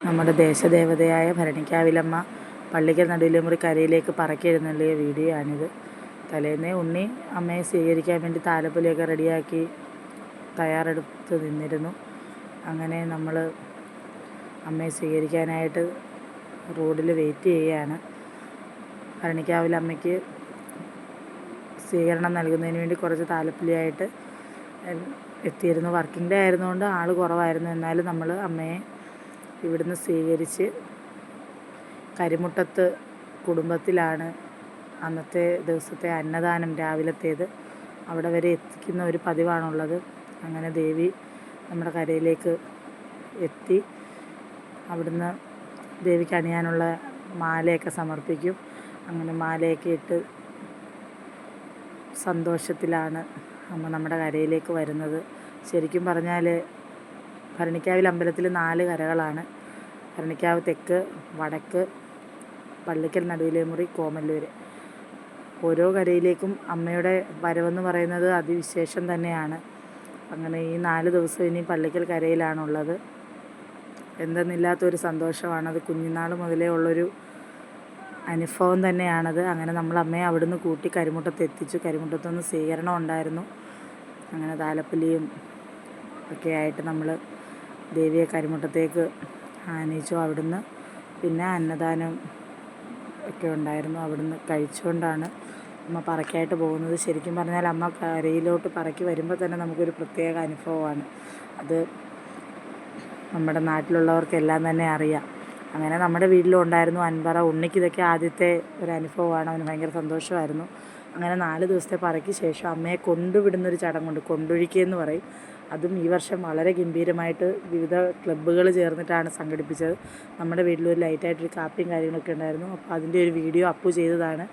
നമ്മുടെ ദേശദേവതയായ ഭരണിക്കാവിലമ്മ പള്ളിക്കൽ നടുവിലെമുറി കരയിലേക്ക് പറക്കി എഴുന്നള്ളിയ വീഡിയോ ആണിത്. തലേന്നേ ഉണ്ണി അമ്മയെ സ്വീകരിക്കാൻ വേണ്ടി താലപ്പൊലിയൊക്കെ റെഡിയാക്കി തയ്യാറെടുത്ത് നിന്നിരുന്നു. അങ്ങനെ നമ്മൾ അമ്മയെ സ്വീകരിക്കാനായിട്ട് റോഡിൽ വെയിറ്റ് ചെയ്യുകയാണ്. ഭരണിക്കാവിലമ്മയ്ക്ക് സ്വീകരണം നൽകുന്നതിന് വേണ്ടി കുറച്ച് താലപ്പൊലിയായിട്ട് എത്തിയിരുന്നു. വർക്കിംഗ് ഡേ ആയിരുന്നുകൊണ്ട് ആൾ കുറവായിരുന്നു. എന്നാലും നമ്മൾ അമ്മയെ ഇവിടുന്ന് സ്വീകരിച്ച് കരിമുട്ടത്ത് കുടുംബത്തിലാണ് അന്നത്തെ ദിവസത്തെ അന്നദാനം രാവിലത്തേത് അവിടെ വരെ എത്തിക്കുന്ന ഒരു പതിവാണുള്ളത്. അങ്ങനെ ദേവി നമ്മുടെ കരയിലേക്ക് എത്തി. അവിടുന്ന് ദേവിക്ക് അണിയാനുള്ള മാലയൊക്കെ സമർപ്പിക്കും. അങ്ങനെ മാലയൊക്കെ ഇട്ട് സന്തോഷത്തിലാണ് അമ്മ നമ്മുടെ കരയിലേക്ക് വരുന്നത്. ശരിക്കും പറഞ്ഞാൽ ഭരണിക്കാവിൽ അമ്പലത്തിൽ 4 കരകളാണ്. ഭരണിക്കാവ് തെക്ക്, വടക്ക്, പള്ളിക്കൽ നടുവിലെമുറി, കോമല്ലൂർ. ഓരോ കരയിലേക്കും അമ്മയുടെ വരവെന്ന് പറയുന്നത് അതിവിശേഷം തന്നെയാണ്. അങ്ങനെ ഈ 4 ദിവസം ഇനി പള്ളിക്കൽ കരയിലാണുള്ളത്. എന്തെന്നില്ലാത്തൊരു സന്തോഷമാണത്. കുഞ്ഞുനാൾ മുതലേ ഉള്ളൊരു അനുഭവം തന്നെയാണത്. അങ്ങനെ നമ്മൾ അമ്മയെ അവിടുന്ന് കൂട്ടി കരിമുട്ടത്ത് എത്തിച്ചു. കരിമുട്ടത്തൊന്ന് സ്വീകരണം ഉണ്ടായിരുന്നു. അങ്ങനെ താലപ്പൊലിയും ഒക്കെ ആയിട്ട് നമ്മൾ ദേവിയെ കരിമുട്ടത്തേക്ക് ആനയിച്ചു. അവിടുന്ന് പിന്നെ അന്നദാനം ഒക്കെ ഉണ്ടായിരുന്നു. അവിടുന്ന് കഴിച്ചുകൊണ്ടാണ് അമ്മ പറക്കായിട്ട് പോകുന്നത്. ശരിക്കും പറഞ്ഞാൽ അമ്മ കരയിലോട്ട് പറക്കി വരുമ്പോൾ തന്നെ നമുക്കൊരു പ്രത്യേക അനുഭവമാണ്. അത് നമ്മുടെ നാട്ടിലുള്ളവർക്കെല്ലാം തന്നെ അറിയാം. അങ്ങനെ നമ്മുടെ വീട്ടിലും ഉണ്ടായിരുന്നു അൻപറ. ഉണ്ണിക്കിതൊക്കെ ആദ്യത്തെ ഒരു അനുഭവമാണ്. അവന് ഭയങ്കര സന്തോഷമായിരുന്നു. അങ്ങനെ 4 ദിവസത്തെ പറയ്ക്ക് ശേഷം അമ്മയെ കൊണ്ടുവിടുന്നൊരു ചടങ്ങുണ്ട്. കൊണ്ടൊഴിക്കുകയെന്ന് പറയും. അതും ഈ വർഷം വളരെ ഗംഭീരമായിട്ട് വിവിധ ക്ലബ്ബുകൾ ചേർന്നിട്ടാണ് സംഘടിപ്പിച്ചത്. നമ്മുടെ വീട്ടിലൊരു ലൈറ്റായിട്ടൊരു കാപ്പിയും കാര്യങ്ങളൊക്കെ ഉണ്ടായിരുന്നു. അപ്പോൾ അതിൻ്റെ ഒരു വീഡിയോ അപ്പ് ചെയ്തതാണ്.